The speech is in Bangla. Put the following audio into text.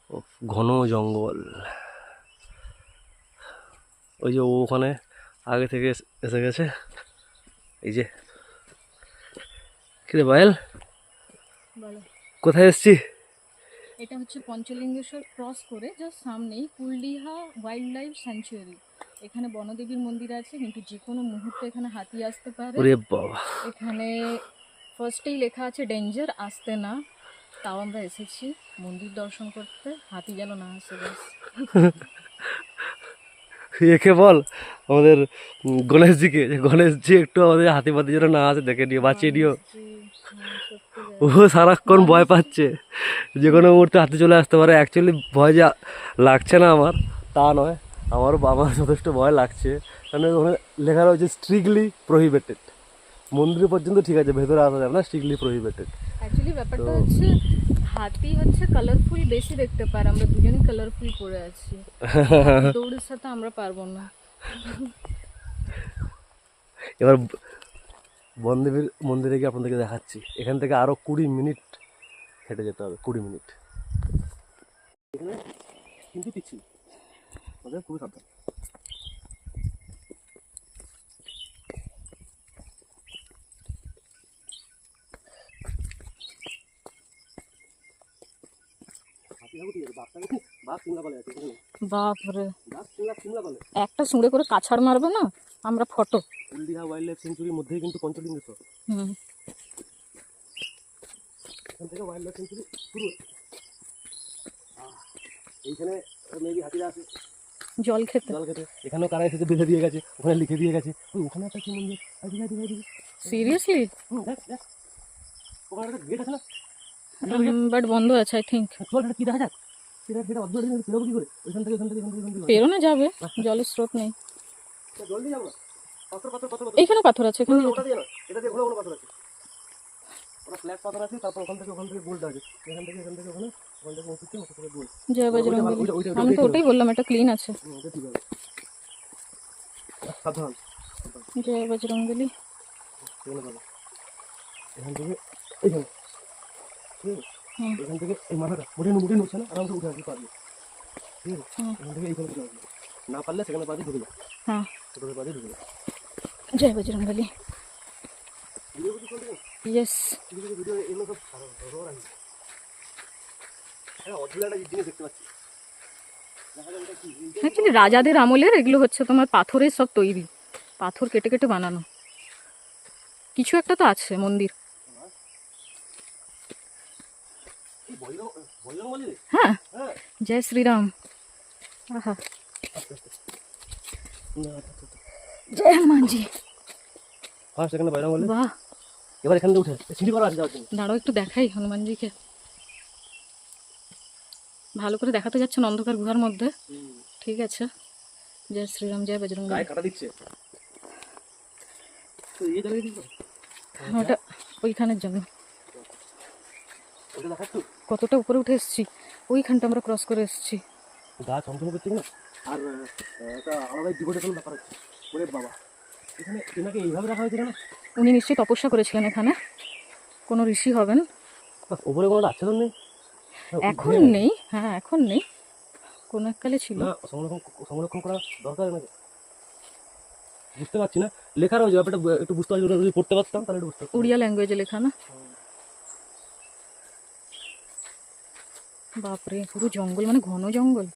ও, ঘন জঙ্গল। ওই যে ও ওখানে আগে থেকে এসে গেছে। এই যে কিরে পায়েল, বলো। কোথায় এসছি? এটা হচ্ছে পঞ্চলিঙ্গেশ্বর ক্রস করে জাস্ট সামনেই কুলডিহা ওয়াইল্ড লাইফ স্যাংচুয়ারি। এখানে বনদেবীর মন্দির আছে, কিন্তু যে কোনো মুহূর্তে এখানে হাতি আসতে পারে। ওরে বাবা, এখানে ফার্স্টেই লেখা আছে ডেঞ্জার, আসতে না। তাও আমরা এসেছি মন্দির দর্শন করতে, হাতি যেন না আসে ব্যাস। একে বল আমাদের গণেশজিকে, যে গণেশজি একটু আমাদের হাতি পাতি যেন না আসে দেখে নিও, বাঁচিয়ে নিও। গণেশজি, সত্যি ও guys। সারাক্ষণ ভয় পাচ্ছে যে কোনো মুহূর্তে হাতি চলে আসতে পারে। অ্যাকচুয়ালি ভয় যে লাগছে না আমার তা নয়, আমার যথেষ্ট ভয় লাগছে। কারণ ওখানে লেখা রয়েছে স্ট্রিক্টলি প্রহিবিটেড। মন্দির পর্যন্ত ঠিক আছে, ভেতরে আসা যাবে না, স্ট্রিক্টলি প্রহিবিটেড। অ্যাকচুয়ালি ব্যাপারটা হচ্ছে হাতি হচ্ছে কালারফুল বেশি দেখতে পারে, আমরা দুজনেই কালারফুল পরে আছি। দৌড়ের সাথে আমরা পারবো না। এবার বনদেবীর মন্দিরে গিয়ে আপনাদেরকে দেখাচ্ছি। এখান থেকে আরও 20 মিনিট হেঁটে যেতে হবে, 20 মিনিট। এখানে কিন্তু পিছিয়ে আমাদের খুবই সাবধান। বাপরে, একটা সুঁড়ে করে কাছাড় মারবে না, আমরা ফটো। কুলডিহা ওয়াইল্ড লাইফ সেঞ্চুরির মধ্যেই কিন্তু পঞ্চলিঙ্গেশ্বর। হুম, এখান থেকে ওয়াইল্ড লাইফ সেঞ্চুরি শুরু হচ্ছে। এইখানে মেবি হাতিরা আছে জল খেতে। জল খেতে। এখানেও কারা এসেছে বেঁধে দিয়ে গেছে, ওখানে লিখে দিয়ে গেছে। ওই ওখানে একটা কি মন্দির, সিরিয়াসলি? দেখ দেখ, ওখানে একটা গেট আছে না, বাট বন্ধ আছে আই থিঙ্ক। চল এটা কি দেখা যাক। সেটা অদ্ভুত বেরোবো কি করে ওইখান থেকে, ওখান থেকে, ওখান থেকে, ওখান থেকে পেরোনো যাবে, জলের স্রোত নেই। জলদি যাবো না। পাথর পাথর পাথর পাথর, এইখানে পাথর আছে, এখানে ওটা দিয়ে না, এটা দিয়ে ঘোলা ঘোলা পাথর আছে। ওটা ফ্ল্যাট পাথর আছে, তারপর ওখান থেকে গোলটা আছে। এখান থেকে ওখানে, ওখান থেকে উঁচুতে, ওখান থেকে গোল। জয় বজরংবলী। ওইটা আমি তো ওটাই বললাম, এটা ক্লিন আছে। ওটা ঠিক আছে, সাবধান। জয় বজরংবলী। এখানে পাবো, এখান থেকে এইখানে, ঠিক আছে। হুম, এখান থেকে এই মাথাটা মোটে মোটে নড়ছে না, আরামসে উঠে আসতে পারবে, ঠিক আছে। এখান থেকে এইখানে চলে আসবে, না পারলে সেখানে পাদি ঢুকে যাবে, হ্যাঁ। ছোটো পাদি ঢুকে যাবে। জয় বজরংবলী। ভিডিও কিছু চলতে না, ইয়েস। কিছু কিছু ভিডিও এগুলো সব ধরো রাখি। হ্যাঁ, অদ্ভুত একটা জিনিস দেখতে পাচ্ছি। দেখা যাবে এটা কি। অ্যাকচুয়ালি রাজাদের আমলের এগুলো হচ্ছে তোমার পাথরের সব তৈরি, পাথর কেটে কেটে বানানো। কিছু একটা তো আছে মন্দির। হ্যাঁ, জয় শ্রীরাম। আহা, জয় হনুমানজি। ফার্স্ট এখানে বাইরে বলে, বাহ, এবার এখান থেকে উঠে সিঁড়ি করা আছে যাওয়ার জন্য। দাঁড়াও একটু দেখাই হনুমানজিকে। ভালো করে দেখাতে যাচ্ছেন অন্ধকার গুহার মধ্যে। ঠিক আছে। জয় শ্রীরাম, জয় বজরং। গায়ে কাটা দিচ্ছে তো এই জায়গায় দিচ্ছে, ওটা ওইখানের জন্য। ওটা দেখাচ্ছ কতটা উপরে উঠে এসেছি, ওইখানটা আমরা ক্রস করে এসেছি। গা চমচম করছে কিনা। আর একটা আলাদাই ডিভোটেশন ব্যাপার আছে। ওরে বাবা, এখানে এনাকে এইভাবে রাখা হয়েছে কেন? উনি নিশ্চয়ই তপস্যা করেছিলেন এখানে, কোনো ঋষি হবেন। ওপরে কোনো আচ্ছাদন নেই এখন নেই, হ্যাঁ এখন নেই, কোনো এককালে ছিল। না, সংরক্ষণ করা দরকার নাকি বুঝতে পারছি না। লেখা রয়েছে ব্যাপারটা একটু বুঝতে পারছি, ওটা যদি পড়তে পারতাম তাহলে একটু বুঝতে পারতাম। উড়িয়া ল্যাঙ্গুয়েজে লেখা না। বাপরে, পুরো জঙ্গল, মানে ঘন জঙ্গল।